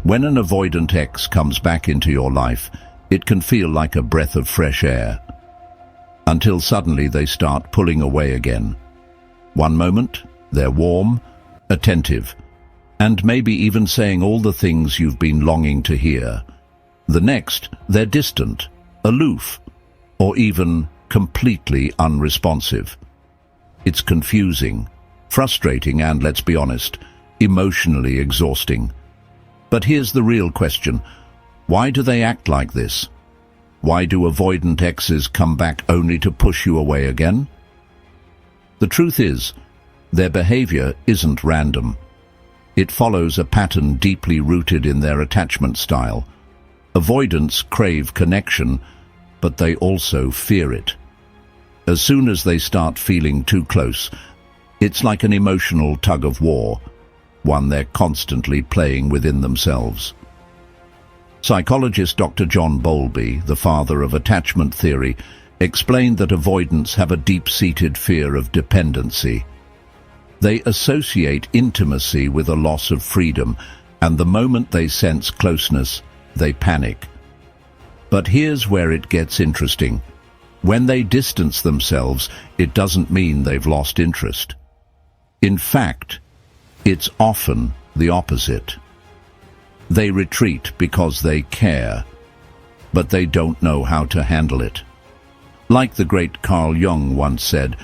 When an avoidant ex comes back into your life, it can feel like a breath of fresh air, until suddenly they start pulling away again. One moment, they're warm, attentive, and maybe even saying all the things you've been longing to hear. The next, they're distant, aloof, or even completely unresponsive. It's confusing, frustrating, and, let's be honest, emotionally exhausting. But here's the real question. Why do they act like this? Why do avoidant exes come back only to push you away again? The truth is, their behavior isn't random. It follows a pattern deeply rooted in their attachment style. Avoidants crave connection, but they also fear it. As soon as they start feeling too close, it's like an emotional tug-of-war, one they're constantly playing within themselves. Psychologist Dr. John Bowlby, the father of attachment theory, explained that avoidants have a deep-seated fear of dependency. They associate intimacy with a loss of freedom, and the moment they sense closeness, they panic. But here's where it gets interesting. When they distance themselves, it doesn't mean they've lost interest. In fact, it's often the opposite. They retreat because they care, but they don't know how to handle it. Like the great Carl Jung once said,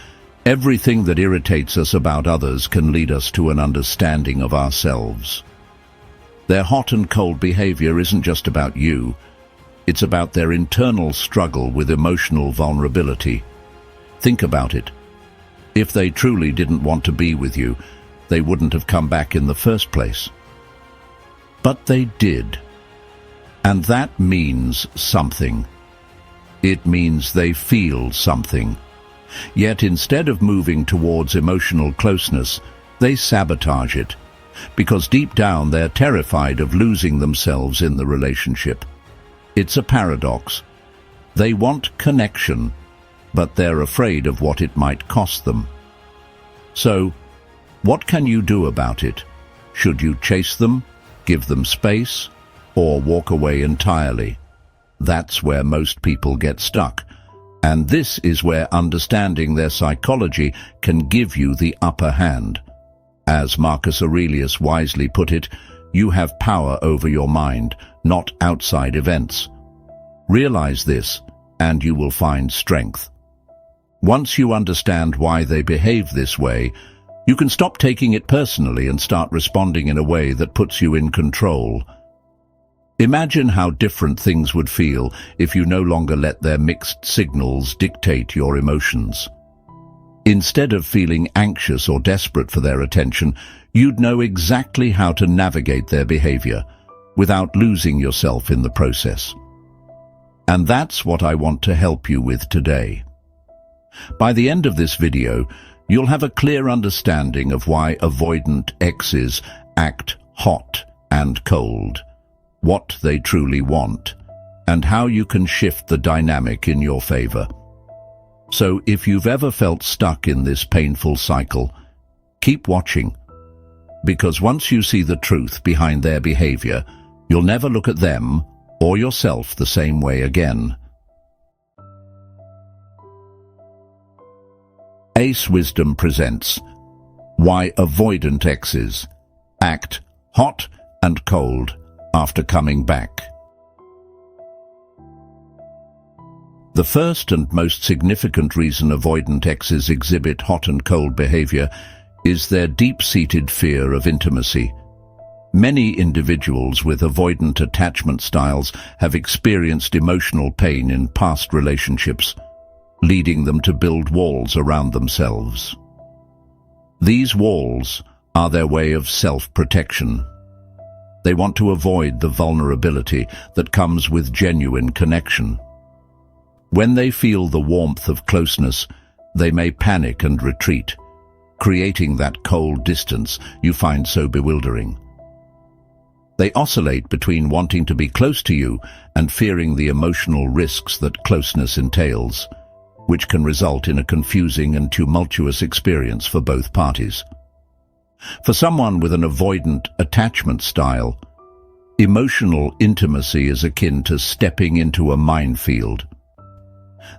everything that irritates us about others can lead us to an understanding of ourselves. Their hot and cold behavior isn't just about you. It's about their internal struggle with emotional vulnerability. Think about it. If they truly didn't want to be with you, they wouldn't have come back in the first place. But they did. And that means something. It means they feel something. Yet instead of moving towards emotional closeness, they sabotage it, because deep down they're terrified of losing themselves in the relationship. It's a paradox. They want connection, but they're afraid of what it might cost them. So, what can you do about it? Should you chase them, give them space, or walk away entirely? That's where most people get stuck. And this is where understanding their psychology can give you the upper hand. As Marcus Aurelius wisely put it, you have power over your mind, not outside events. Realize this, and you will find strength. Once you understand why they behave this way, you can stop taking it personally and start responding in a way that puts you in control. Imagine how different things would feel if you no longer let their mixed signals dictate your emotions. Instead of feeling anxious or desperate for their attention, you'd know exactly how to navigate their behavior without losing yourself in the process. And that's what I want to help you with today. By the end of this video, you'll have a clear understanding of why avoidant exes act hot and cold, what they truly want, and how you can shift the dynamic in your favor. So if you've ever felt stuck in this painful cycle, keep watching, because once you see the truth behind their behavior, you'll never look at them or yourself the same way again. Ace Wisdom presents Why Avoidant Exes Act Hot and Cold After Coming Back. The first and most significant reason avoidant exes exhibit hot and cold behavior is their deep-seated fear of intimacy. Many individuals with avoidant attachment styles have experienced emotional pain in past relationships, leading them to build walls around themselves. These walls are their way of self-protection. They want to avoid the vulnerability that comes with genuine connection. When they feel the warmth of closeness, they may panic and retreat, creating that cold distance you find so bewildering. They oscillate between wanting to be close to you and fearing the emotional risks that closeness entails, which can result in a confusing and tumultuous experience for both parties. For someone with an avoidant attachment style, Emotional intimacy is akin to stepping into a minefield.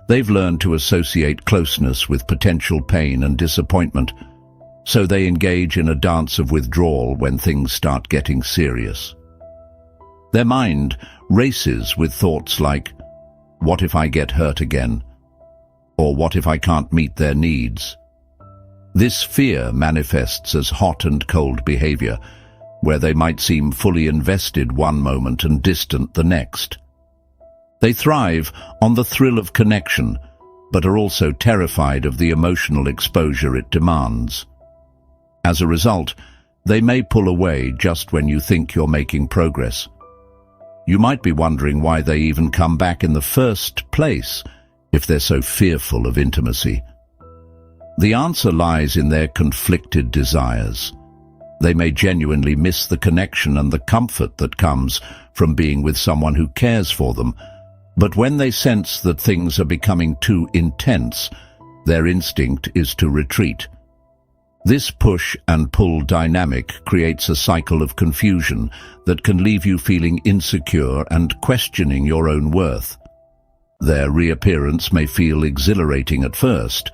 They've learned to associate closeness with potential pain and disappointment, so they engage in a dance of withdrawal when things start getting serious. Their mind races with thoughts like, what if I get hurt again? Or what if I can't meet their needs? This fear manifests as hot and cold behavior, where they might seem fully invested one moment and distant the next. They thrive on the thrill of connection, but are also terrified of the emotional exposure it demands. As a result, they may pull away just when you think you're making progress. You might be wondering why they even come back in the first place if they're so fearful of intimacy. The answer lies in their conflicted desires. They may genuinely miss the connection and the comfort that comes from being with someone who cares for them, but when they sense that things are becoming too intense, their instinct is to retreat. This push and pull dynamic creates a cycle of confusion that can leave you feeling insecure and questioning your own worth. Their reappearance may feel exhilarating at first,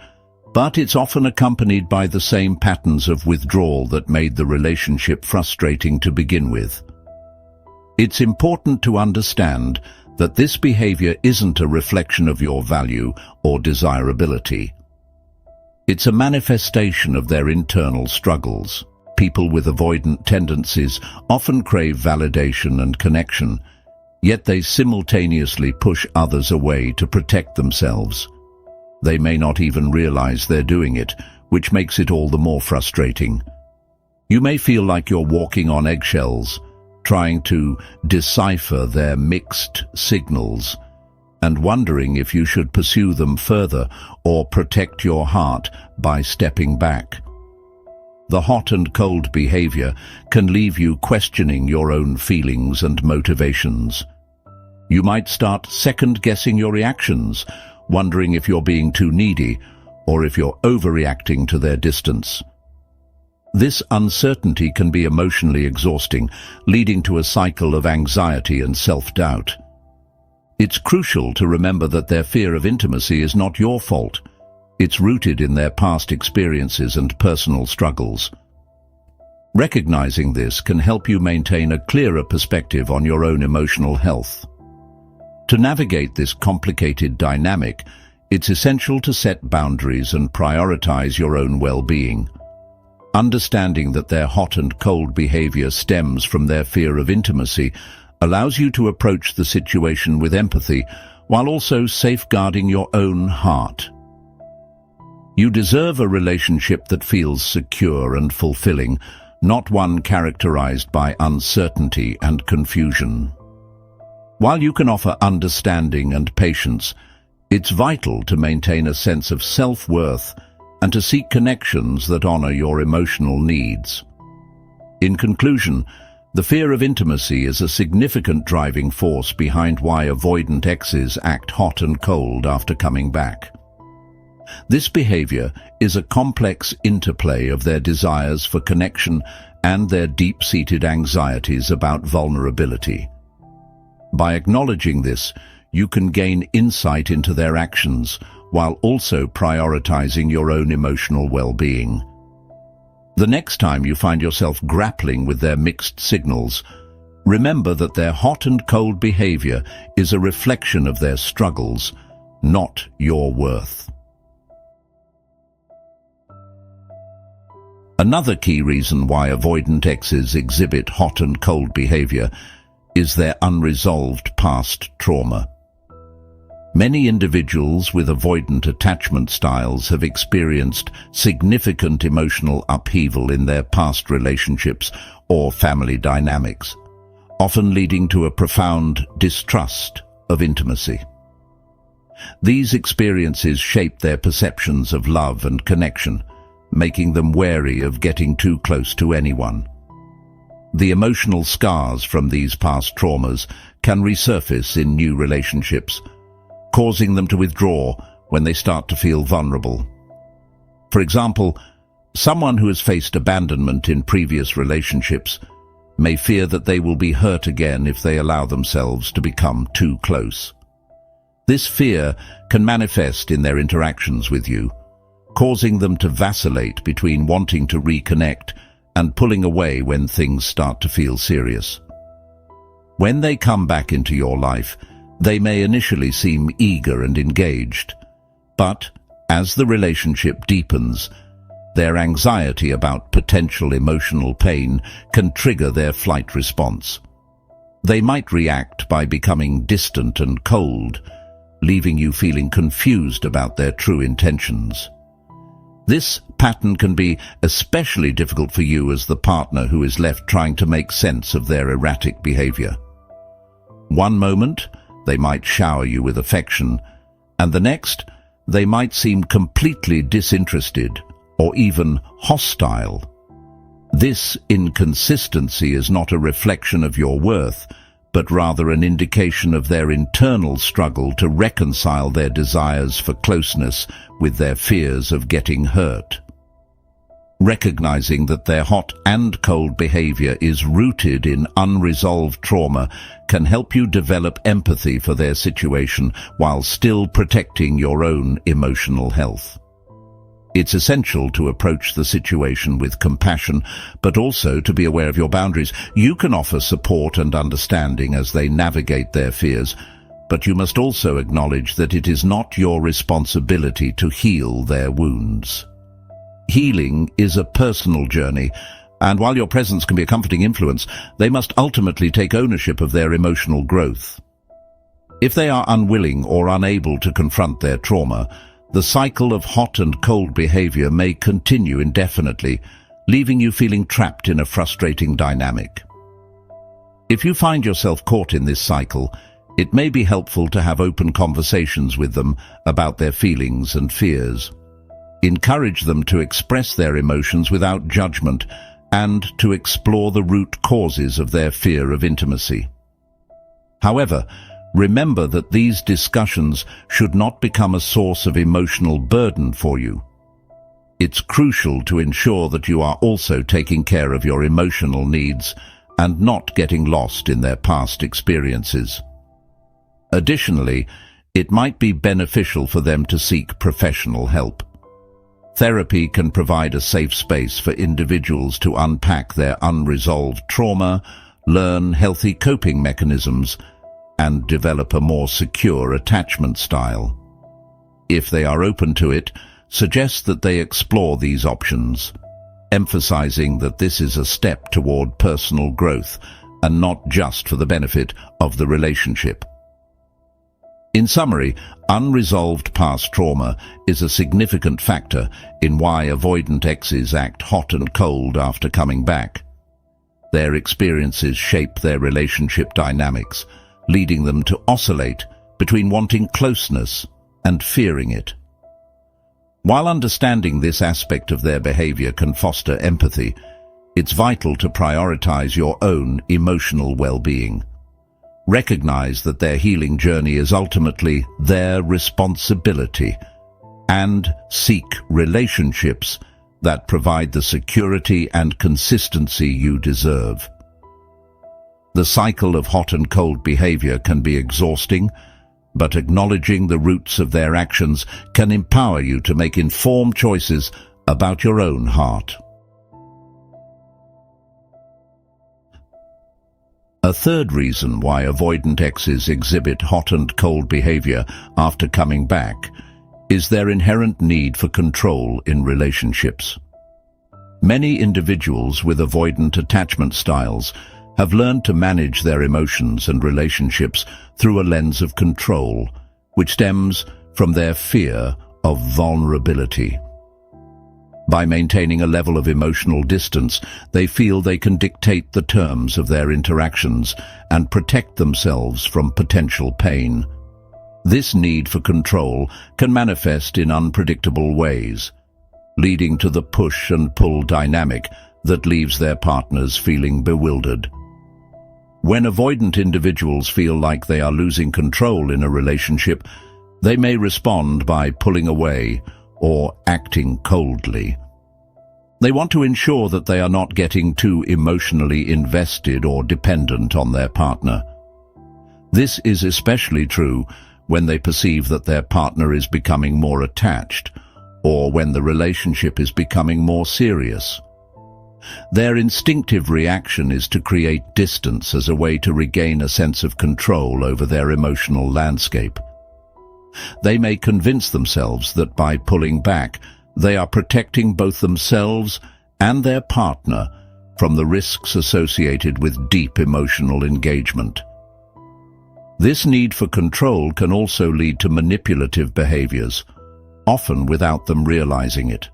but it's often accompanied by the same patterns of withdrawal that made the relationship frustrating to begin with. It's important to understand that this behavior isn't a reflection of your value or desirability. It's a manifestation of their internal struggles. People with avoidant tendencies often crave validation and connection, yet they simultaneously push others away to protect themselves. They may not even realize they're doing it, which makes it all the more frustrating. You may feel like you're walking on eggshells, trying to decipher their mixed signals, and wondering if you should pursue them further or protect your heart by stepping back. The hot and cold behavior can leave you questioning your own feelings and motivations. You might start second-guessing your reactions, wondering if you're being too needy or if you're overreacting to their distance. This uncertainty can be emotionally exhausting, leading to a cycle of anxiety and self-doubt. It's crucial to remember that their fear of intimacy is not your fault. It's rooted in their past experiences and personal struggles. Recognizing this can help you maintain a clearer perspective on your own emotional health. To navigate this complicated dynamic, it's essential to set boundaries and prioritize your own well-being. Understanding that their hot and cold behavior stems from their fear of intimacy allows you to approach the situation with empathy while also safeguarding your own heart. You deserve a relationship that feels secure and fulfilling, not one characterized by uncertainty and confusion. While you can offer understanding and patience, it's vital to maintain a sense of self-worth and to seek connections that honor your emotional needs. In conclusion, the fear of intimacy is a significant driving force behind why avoidant exes act hot and cold after coming back. This behavior is a complex interplay of their desires for connection and their deep-seated anxieties about vulnerability. By acknowledging this, you can gain insight into their actions while also prioritizing your own emotional well-being. The next time you find yourself grappling with their mixed signals, remember that their hot and cold behavior is a reflection of their struggles, not your worth. Another key reason why avoidant exes exhibit hot and cold behavior is their unresolved past trauma. Many individuals with avoidant attachment styles have experienced significant emotional upheaval in their past relationships or family dynamics, often leading to a profound distrust of intimacy. These experiences shape their perceptions of love and connection, making them wary of getting too close to anyone. The emotional scars from these past traumas can resurface in new relationships, causing them to withdraw when they start to feel vulnerable. For example, someone who has faced abandonment in previous relationships may fear that they will be hurt again if they allow themselves to become too close. This fear can manifest in their interactions with you, causing them to vacillate between wanting to reconnect and pulling away when things start to feel serious. When they come back into your life, they may initially seem eager and engaged, but as the relationship deepens, their anxiety about potential emotional pain can trigger their flight response. They might react by becoming distant and cold, leaving you feeling confused about their true intentions. This pattern can be especially difficult for you as the partner who is left trying to make sense of their erratic behavior. One moment, they might shower you with affection, and the next, they might seem completely disinterested or even hostile. This inconsistency is not a reflection of your worth, but rather an indication of their internal struggle to reconcile their desires for closeness with their fears of getting hurt. Recognizing that their hot and cold behavior is rooted in unresolved trauma can help you develop empathy for their situation while still protecting your own emotional health. It's essential to approach the situation with compassion, but also to be aware of your boundaries. You can offer support and understanding as they navigate their fears, but you must also acknowledge that it is not your responsibility to heal their wounds. Healing is a personal journey, and while your presence can be a comforting influence, they must ultimately take ownership of their emotional growth. If they are unwilling or unable to confront their trauma, the cycle of hot and cold behavior may continue indefinitely, leaving you feeling trapped in a frustrating dynamic. If you find yourself caught in this cycle, it may be helpful to have open conversations with them about their feelings and fears. Encourage them to express their emotions without judgment and to explore the root causes of their fear of intimacy. However, remember that these discussions should not become a source of emotional burden for you. It's crucial to ensure that you are also taking care of your emotional needs and not getting lost in their past experiences. Additionally, it might be beneficial for them to seek professional help. Therapy can provide a safe space for individuals to unpack their unresolved trauma, learn healthy coping mechanisms, and develop a more secure attachment style. If they are open to it, suggest that they explore these options, emphasizing that this is a step toward personal growth and not just for the benefit of the relationship. In summary, unresolved past trauma is a significant factor in why avoidant exes act hot and cold after coming back. Their experiences shape their relationship dynamics, leading them to oscillate between wanting closeness and fearing it. While understanding this aspect of their behavior can foster empathy, it's vital to prioritize your own emotional well-being. Recognize that their healing journey is ultimately their responsibility, and seek relationships that provide the security and consistency you deserve. The cycle of hot and cold behavior can be exhausting, but acknowledging the roots of their actions can empower you to make informed choices about your own heart. A third reason why avoidant exes exhibit hot and cold behavior after coming back is their inherent need for control in relationships. Many individuals with avoidant attachment styles have learned to manage their emotions and relationships through a lens of control, which stems from their fear of vulnerability. By maintaining a level of emotional distance, they feel they can dictate the terms of their interactions and protect themselves from potential pain. This need for control can manifest in unpredictable ways, leading to the push and pull dynamic that leaves their partners feeling bewildered. When avoidant individuals feel like they are losing control in a relationship, they may respond by pulling away or acting coldly. They want to ensure that they are not getting too emotionally invested or dependent on their partner. This is especially true when they perceive that their partner is becoming more attached, or when the relationship is becoming more serious. Their instinctive reaction is to create distance as a way to regain a sense of control over their emotional landscape. They may convince themselves that by pulling back, they are protecting both themselves and their partner from the risks associated with deep emotional engagement. This need for control can also lead to manipulative behaviors, often without them realizing it.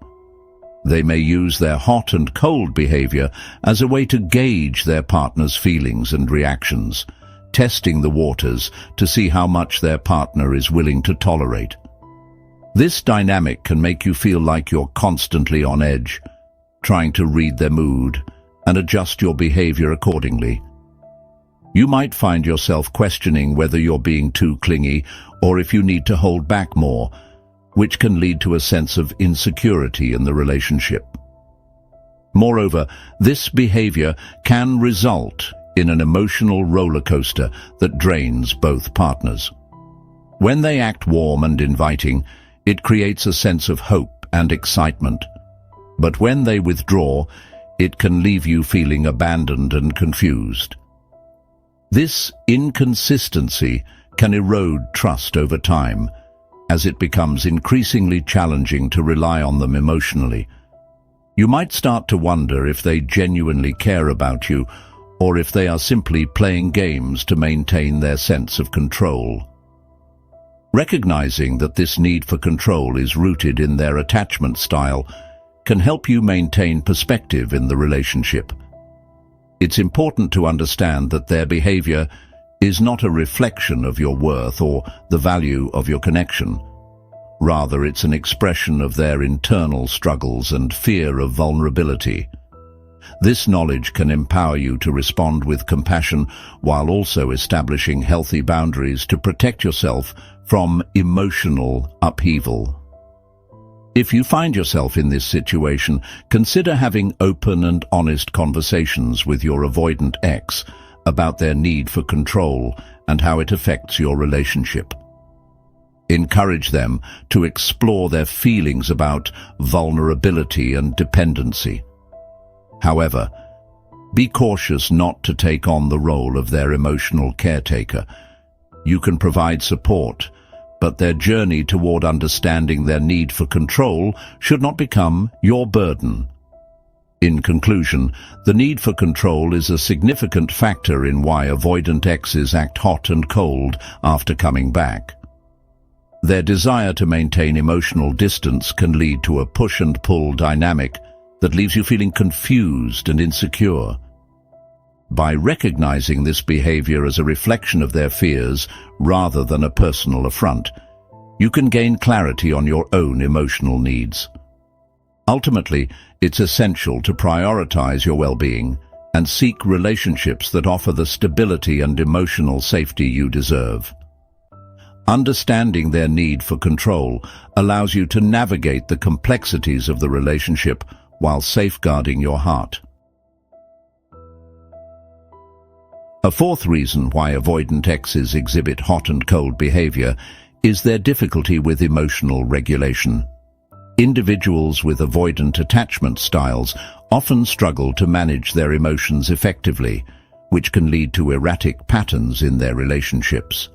They may use their hot and cold behavior as a way to gauge their partner's feelings and reactions, testing the waters to see how much their partner is willing to tolerate. This dynamic can make you feel like you're constantly on edge, trying to read their mood and adjust your behavior accordingly. You might find yourself questioning whether you're being too clingy or if you need to hold back more, which can lead to a sense of insecurity in the relationship. Moreover, this behavior can result in an emotional roller coaster that drains both partners. When they act warm and inviting, it creates a sense of hope and excitement. But when they withdraw, it can leave you feeling abandoned and confused. This inconsistency can erode trust over time, as it becomes increasingly challenging to rely on them emotionally. You might start to wonder if they genuinely care about you, or if they are simply playing games to maintain their sense of control. Recognizing that this need for control is rooted in their attachment style can help you maintain perspective in the relationship. It's important to understand that their behavior is not a reflection of your worth or the value of your connection. Rather, it's an expression of their internal struggles and fear of vulnerability. This knowledge can empower you to respond with compassion while also establishing healthy boundaries to protect yourself from emotional upheaval. If you find yourself in this situation, consider having open and honest conversations with your avoidant ex about their need for control and how it affects your relationship. Encourage them to explore their feelings about vulnerability and dependency. However, be cautious not to take on the role of their emotional caretaker. You can provide support, but their journey toward understanding their need for control should not become your burden. In conclusion, the need for control is a significant factor in why avoidant exes act hot and cold after coming back. Their desire to maintain emotional distance can lead to a push-and-pull dynamic that leaves you feeling confused and insecure. By recognizing this behavior as a reflection of their fears rather than a personal affront, you can gain clarity on your own emotional needs. Ultimately, it's essential to prioritize your well-being and seek relationships that offer the stability and emotional safety you deserve. Understanding their need for control allows you to navigate the complexities of the relationship while safeguarding your heart. A fourth reason why avoidant exes exhibit hot and cold behavior is their difficulty with emotional regulation. Individuals with avoidant attachment styles often struggle to manage their emotions effectively, which can lead to erratic patterns in their relationships.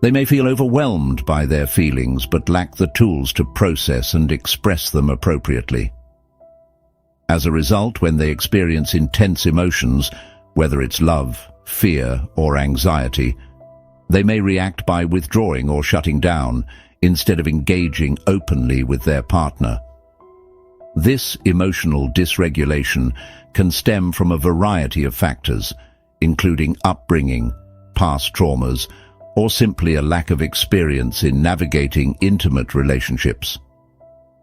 They may feel overwhelmed by their feelings but lack the tools to process and express them appropriately. As a result, when they experience intense emotions, whether it's love, fear, or anxiety, they may react by withdrawing or shutting down instead of engaging openly with their partner. This emotional dysregulation can stem from a variety of factors, including upbringing, past traumas, or simply a lack of experience in navigating intimate relationships.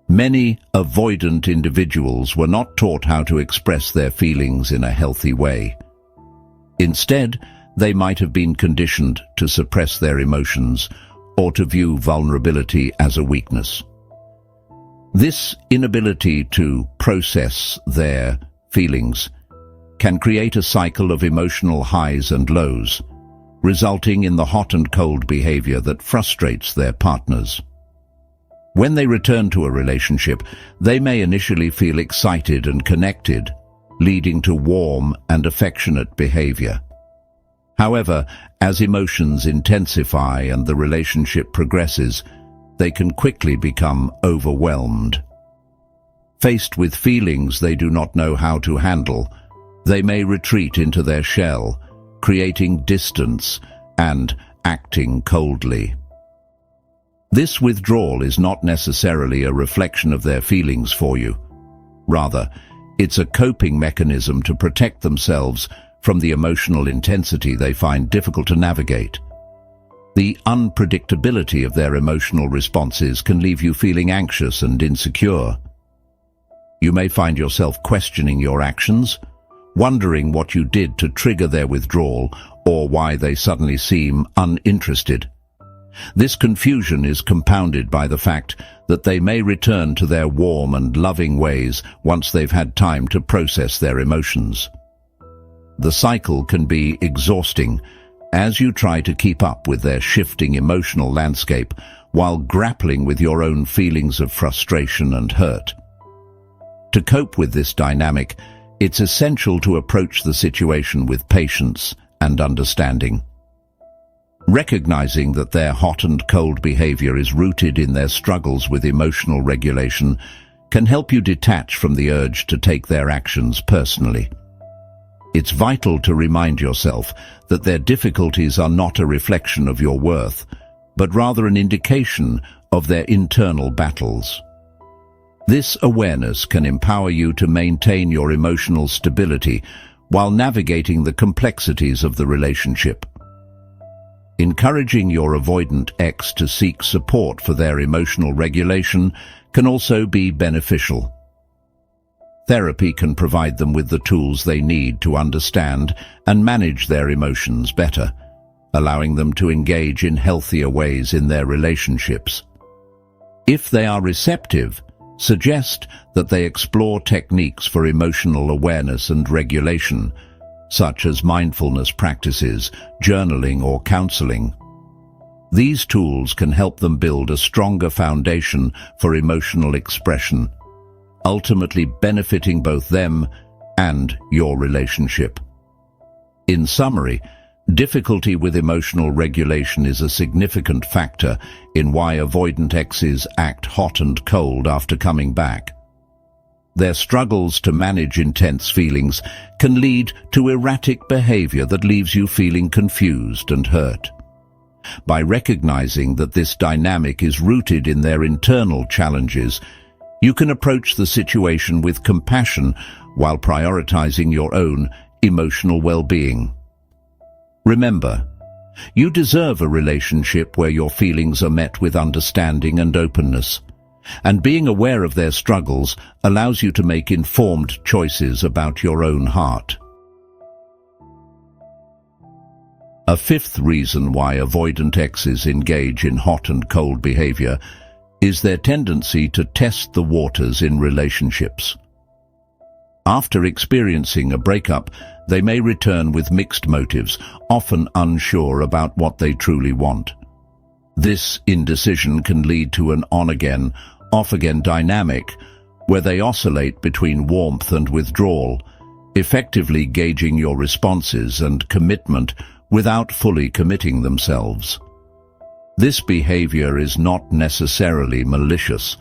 Many avoidant individuals were not taught how to express their feelings in a healthy way. Instead, they might have been conditioned to suppress their emotions or to view vulnerability as a weakness. This inability to process their feelings can create a cycle of emotional highs and lows, resulting in the hot and cold behavior that frustrates their partners. When they return to a relationship, they may initially feel excited and connected, leading to warm and affectionate behavior. However, as emotions intensify and the relationship progresses, they can quickly become overwhelmed. Faced with feelings they do not know how to handle, they may retreat into their shell, creating distance and acting coldly. This withdrawal is not necessarily a reflection of their feelings for you. Rather, it's a coping mechanism to protect themselves from the emotional intensity they find difficult to navigate. The unpredictability of their emotional responses can leave you feeling anxious and insecure. You may find yourself questioning your actions, wondering what you did to trigger their withdrawal or why they suddenly seem uninterested. This confusion is compounded by the fact that they may return to their warm and loving ways once they've had time to process their emotions. The cycle can be exhausting as you try to keep up with their shifting emotional landscape while grappling with your own feelings of frustration and hurt. To cope with this dynamic, it's essential to approach the situation with patience and understanding. Recognizing that their hot and cold behavior is rooted in their struggles with emotional regulation can help you detach from the urge to take their actions personally. It's vital to remind yourself that their difficulties are not a reflection of your worth, but rather an indication of their internal battles. This awareness can empower you to maintain your emotional stability while navigating the complexities of the relationship. Encouraging your avoidant ex to seek support for their emotional regulation can also be beneficial. Therapy can provide them with the tools they need to understand and manage their emotions better, allowing them to engage in healthier ways in their relationships. If they are receptive, suggest that they explore techniques for emotional awareness and regulation, such as mindfulness practices, journaling, or counseling. These tools can help them build a stronger foundation for emotional expression, ultimately benefiting both them and your relationship. In summary, difficulty with emotional regulation is a significant factor in why avoidant exes act hot and cold after coming back. Their struggles to manage intense feelings can lead to erratic behavior that leaves you feeling confused and hurt. By recognizing that this dynamic is rooted in their internal challenges, you can approach the situation with compassion while prioritizing your own emotional well-being. Remember, you deserve a relationship where your feelings are met with understanding and openness, and being aware of their struggles allows you to make informed choices about your own heart. A fifth reason why avoidant exes engage in hot and cold behavior is their tendency to test the waters in relationships. After experiencing a breakup, they may return with mixed motives, often unsure about what they truly want. This indecision can lead to an on-again, off-again dynamic where they oscillate between warmth and withdrawal, effectively gauging your responses and commitment without fully committing themselves. This behavior is not necessarily malicious.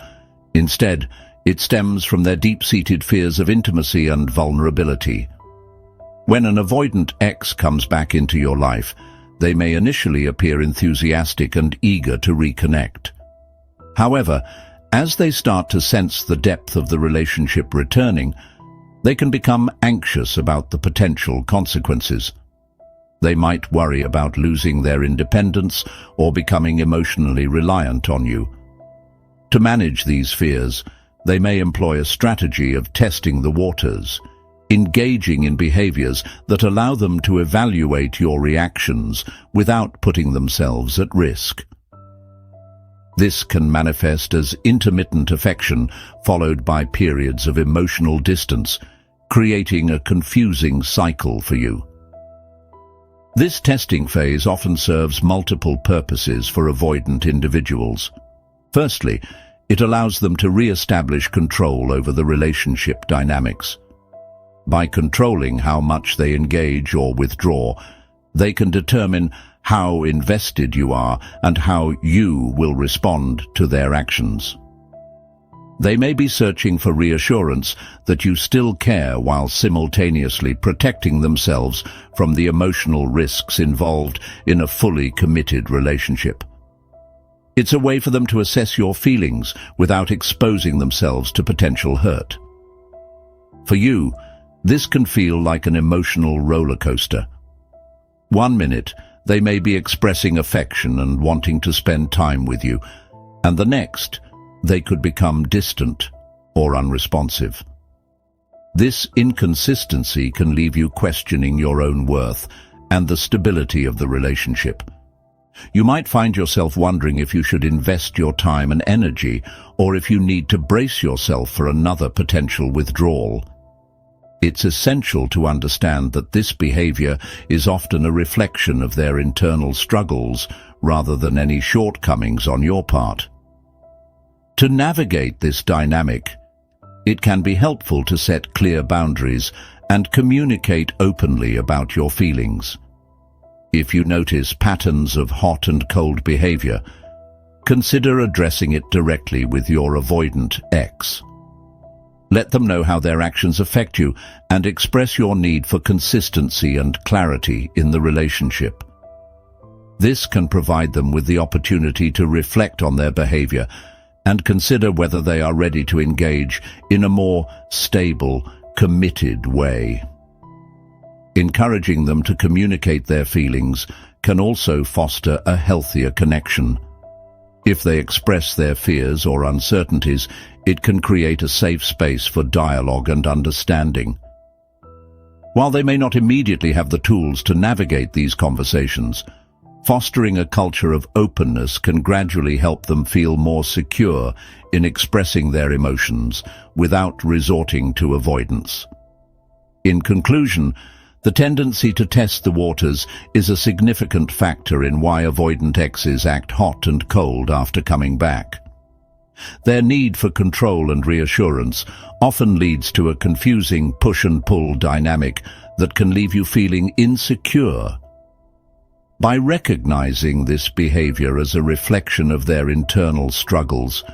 Instead, it stems from their deep-seated fears of intimacy and vulnerability. When an avoidant ex comes back into your life, they may initially appear enthusiastic and eager to reconnect. However, as they start to sense the depth of the relationship returning, they can become anxious about the potential consequences. They might worry about losing their independence or becoming emotionally reliant on you. To manage these fears, they may employ a strategy of testing the waters, engaging in behaviors that allow them to evaluate your reactions without putting themselves at risk. This can manifest as intermittent affection followed by periods of emotional distance, creating a confusing cycle for you. This testing phase often serves multiple purposes for avoidant individuals. Firstly, it allows them to re-establish control over the relationship dynamics. By controlling how much they engage or withdraw, they can determine how invested you are and how you will respond to their actions. They may be searching for reassurance that you still care while simultaneously protecting themselves from the emotional risks involved in a fully committed relationship. It's a way for them to assess your feelings without exposing themselves to potential hurt. For you, this can feel like an emotional roller coaster. 1 minute, they may be expressing affection and wanting to spend time with you, and the next, they could become distant or unresponsive. This inconsistency can leave you questioning your own worth and the stability of the relationship. You might find yourself wondering if you should invest your time and energy, or if you need to brace yourself for another potential withdrawal. It's essential to understand that this behavior is often a reflection of their internal struggles rather than any shortcomings on your part. To navigate this dynamic, it can be helpful to set clear boundaries and communicate openly about your feelings. If you notice patterns of hot and cold behavior, consider addressing it directly with your avoidant ex. Let them know how their actions affect you and express your need for consistency and clarity in the relationship. This can provide them with the opportunity to reflect on their behavior and consider whether they are ready to engage in a more stable, committed way. Encouraging them to communicate their feelings can also foster a healthier connection. If they express their fears or uncertainties, it can create a safe space for dialogue and understanding. While they may not immediately have the tools to navigate these conversations, fostering a culture of openness can gradually help them feel more secure in expressing their emotions without resorting to avoidance. In conclusion, the tendency to test the waters is a significant factor in why avoidant exes act hot and cold after coming back. Their need for control and reassurance often leads to a confusing push-and-pull dynamic that can leave you feeling insecure. By recognizing this behavior as a reflection of their internal struggles,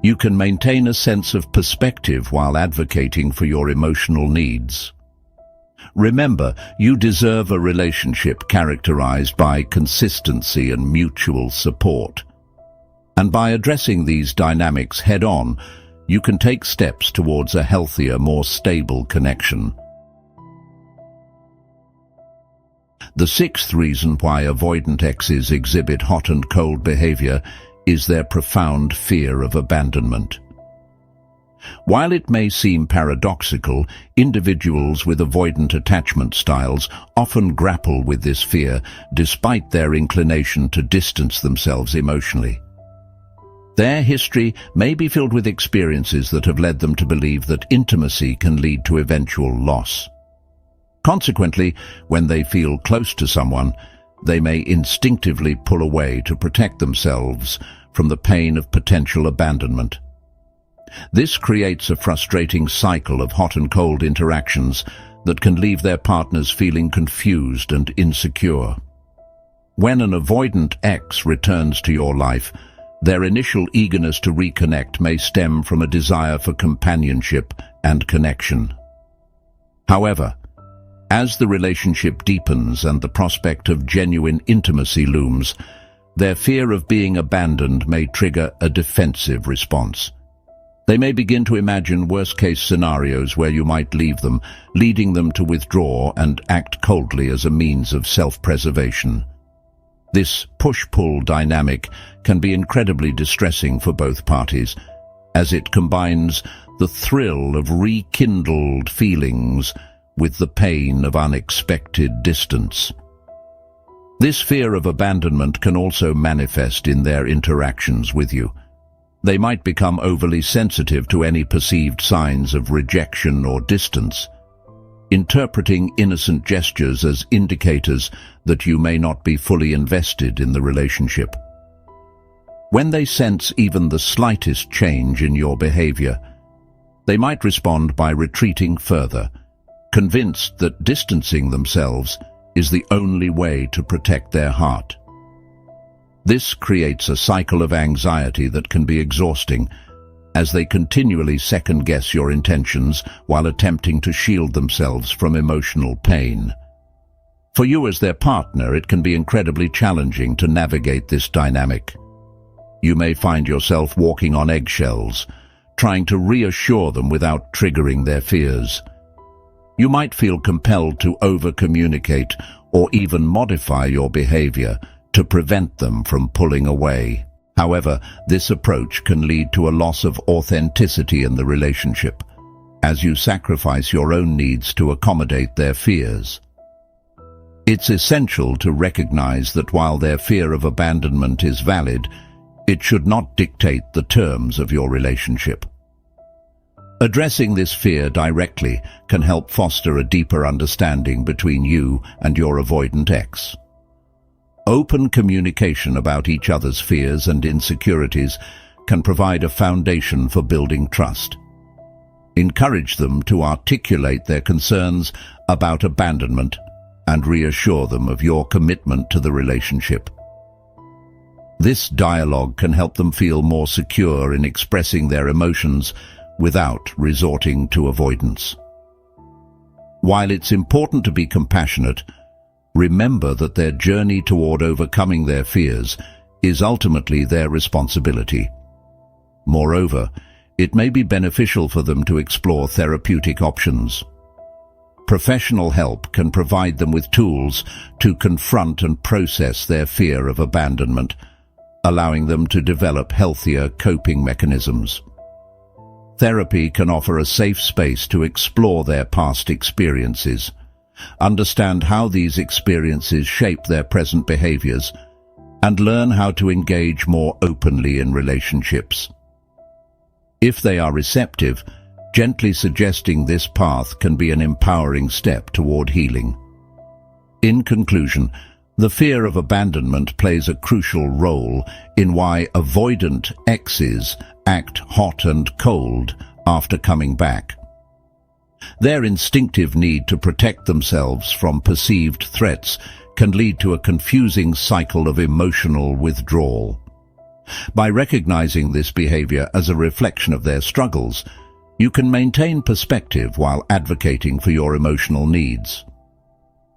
you can maintain a sense of perspective while advocating for your emotional needs. Remember, you deserve a relationship characterized by consistency and mutual support. And by addressing these dynamics head-on, you can take steps towards a healthier, more stable connection. The sixth reason why avoidant exes exhibit hot and cold behavior is their profound fear of abandonment. While it may seem paradoxical, individuals with avoidant attachment styles often grapple with this fear despite their inclination to distance themselves emotionally. Their history may be filled with experiences that have led them to believe that intimacy can lead to eventual loss. Consequently, when they feel close to someone, they may instinctively pull away to protect themselves from the pain of potential abandonment. This creates a frustrating cycle of hot and cold interactions that can leave their partners feeling confused and insecure. When an avoidant ex returns to your life, their initial eagerness to reconnect may stem from a desire for companionship and connection. However, as the relationship deepens and the prospect of genuine intimacy looms, their fear of being abandoned may trigger a defensive response. They may begin to imagine worst-case scenarios where you might leave them, leading them to withdraw and act coldly as a means of self-preservation. This push-pull dynamic can be incredibly distressing for both parties, as it combines the thrill of rekindled feelings with the pain of unexpected distance. This fear of abandonment can also manifest in their interactions with you. They might become overly sensitive to any perceived signs of rejection or distance, interpreting innocent gestures as indicators that you may not be fully invested in the relationship. When they sense even the slightest change in your behavior, they might respond by retreating further, convinced that distancing themselves is the only way to protect their heart. This creates a cycle of anxiety that can be exhausting, as they continually second-guess your intentions while attempting to shield themselves from emotional pain. For you as their partner, it can be incredibly challenging to navigate this dynamic. You may find yourself walking on eggshells, trying to reassure them without triggering their fears. You might feel compelled to over-communicate or even modify your behavior to prevent them from pulling away. However, this approach can lead to a loss of authenticity in the relationship, as you sacrifice your own needs to accommodate their fears. It's essential to recognize that while their fear of abandonment is valid, it should not dictate the terms of your relationship. Addressing this fear directly can help foster a deeper understanding between you and your avoidant ex. Open communication about each other's fears and insecurities can provide a foundation for building trust. Encourage them to articulate their concerns about abandonment and reassure them of your commitment to the relationship. This dialogue can help them feel more secure in expressing their emotions without resorting to avoidance. While it's important to be compassionate, remember that their journey toward overcoming their fears is ultimately their responsibility. Moreover, it may be beneficial for them to explore therapeutic options. Professional help can provide them with tools to confront and process their fear of abandonment, allowing them to develop healthier coping mechanisms. Therapy can offer a safe space to explore their past experiences, understand how these experiences shape their present behaviors, and learn how to engage more openly in relationships. If they are receptive, gently suggesting this path can be an empowering step toward healing. In conclusion, the fear of abandonment plays a crucial role in why avoidant exes act hot and cold after coming back. Their instinctive need to protect themselves from perceived threats can lead to a confusing cycle of emotional withdrawal. By recognizing this behavior as a reflection of their struggles, you can maintain perspective while advocating for your emotional needs.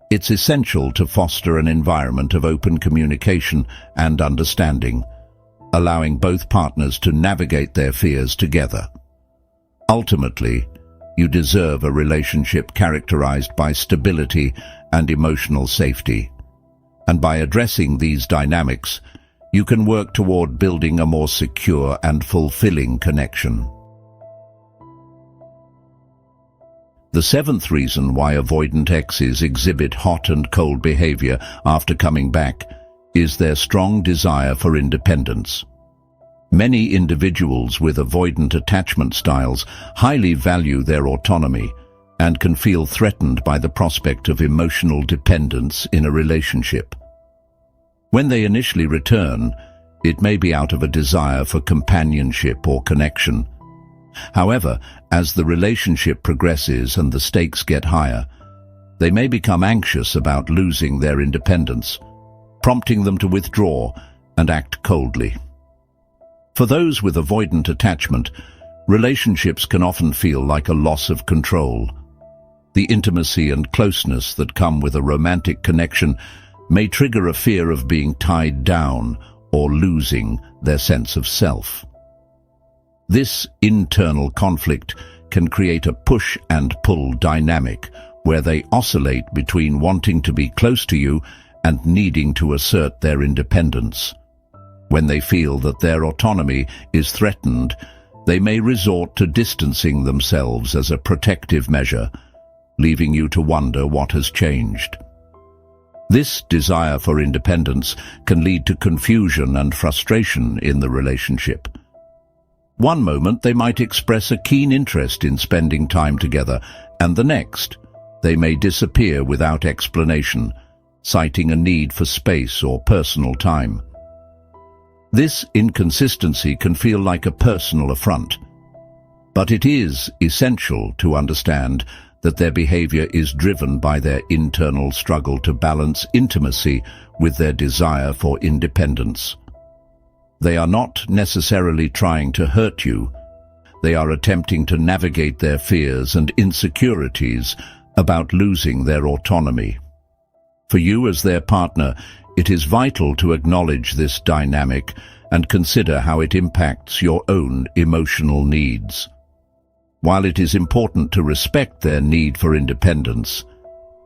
It's essential to foster an environment of open communication and understanding, allowing both partners to navigate their fears together. Ultimately, you deserve a relationship characterized by stability and emotional safety. And by addressing these dynamics, you can work toward building a more secure and fulfilling connection. The seventh reason why avoidant exes exhibit hot and cold behavior after coming back is their strong desire for independence. Many individuals with avoidant attachment styles highly value their autonomy and can feel threatened by the prospect of emotional dependence in a relationship. When they initially return, it may be out of a desire for companionship or connection. However, as the relationship progresses and the stakes get higher, they may become anxious about losing their independence, prompting them to withdraw and act coldly. For those with avoidant attachment, relationships can often feel like a loss of control. The intimacy and closeness that come with a romantic connection may trigger a fear of being tied down or losing their sense of self. This internal conflict can create a push and pull dynamic where they oscillate between wanting to be close to you and needing to assert their independence. When they feel that their autonomy is threatened, they may resort to distancing themselves as a protective measure, leaving you to wonder what has changed. This desire for independence can lead to confusion and frustration in the relationship. One moment they might express a keen interest in spending time together, and the next, they may disappear without explanation, citing a need for space or personal time. This inconsistency can feel like a personal affront, but it is essential to understand that their behavior is driven by their internal struggle to balance intimacy with their desire for independence. They are not necessarily trying to hurt you. They are attempting to navigate their fears and insecurities about losing their autonomy. For you as their partner, it is vital to acknowledge this dynamic and consider how it impacts your own emotional needs. While it is important to respect their need for independence,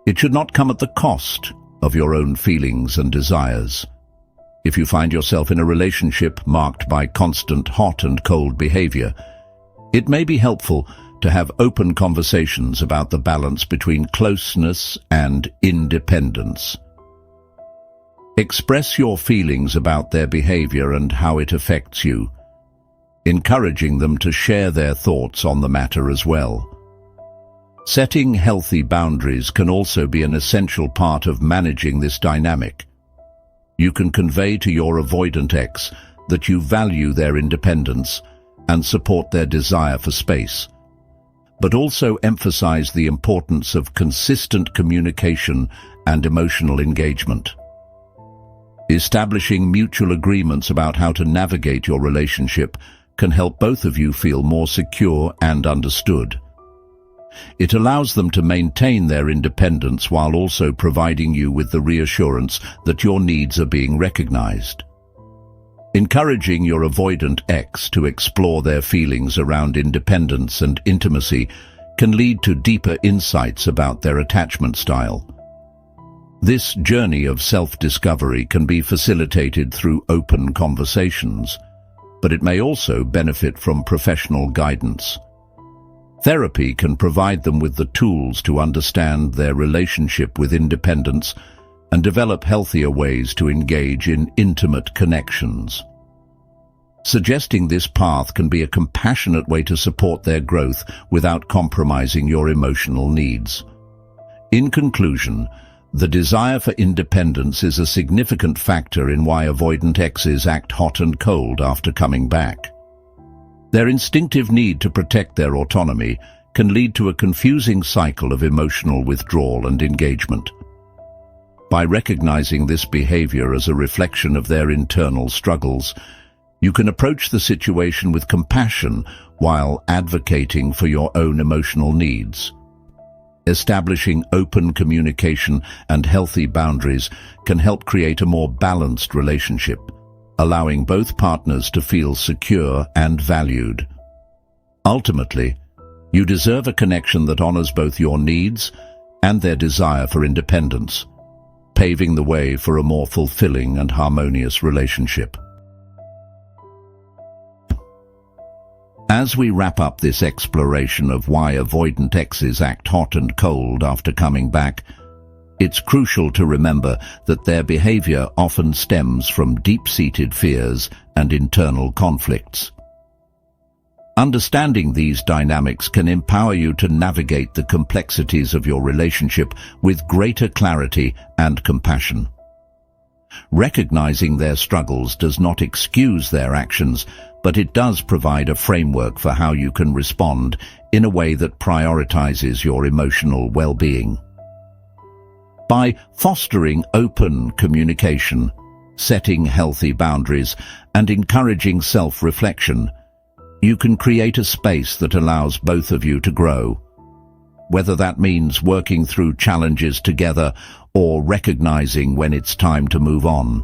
it should not come at the cost of your own feelings and desires. If you find yourself in a relationship marked by constant hot and cold behavior, it may be helpful to have open conversations about the balance between closeness and independence. Express your feelings about their behavior and how it affects you, encouraging them to share their thoughts on the matter as well. Setting healthy boundaries can also be an essential part of managing this dynamic. You can convey to your avoidant ex that you value their independence and support their desire for space, but also emphasize the importance of consistent communication and emotional engagement. Establishing mutual agreements about how to navigate your relationship can help both of you feel more secure and understood. It allows them to maintain their independence while also providing you with the reassurance that your needs are being recognized. Encouraging your avoidant ex to explore their feelings around independence and intimacy can lead to deeper insights about their attachment style. This journey of self-discovery can be facilitated through open conversations, but it may also benefit from professional guidance. Therapy can provide them with the tools to understand their relationship with independence and develop healthier ways to engage in intimate connections. Suggesting this path can be a compassionate way to support their growth without compromising your emotional needs. In conclusion, the desire for independence is a significant factor in why avoidant exes act hot and cold after coming back. Their instinctive need to protect their autonomy can lead to a confusing cycle of emotional withdrawal and engagement. By recognizing this behavior as a reflection of their internal struggles, you can approach the situation with compassion while advocating for your own emotional needs. Establishing open communication and healthy boundaries can help create a more balanced relationship, allowing both partners to feel secure and valued. Ultimately, you deserve a connection that honors both your needs and their desire for independence, paving the way for a more fulfilling and harmonious relationship. As we wrap up this exploration of why avoidant exes act hot and cold after coming back, it's crucial to remember that their behavior often stems from deep-seated fears and internal conflicts. Understanding these dynamics can empower you to navigate the complexities of your relationship with greater clarity and compassion. Recognizing their struggles does not excuse their actions, but it does provide a framework for how you can respond in a way that prioritizes your emotional well-being. By fostering open communication, setting healthy boundaries, and encouraging self-reflection, you can create a space that allows both of you to grow. Whether that means working through challenges together or recognizing when it's time to move on.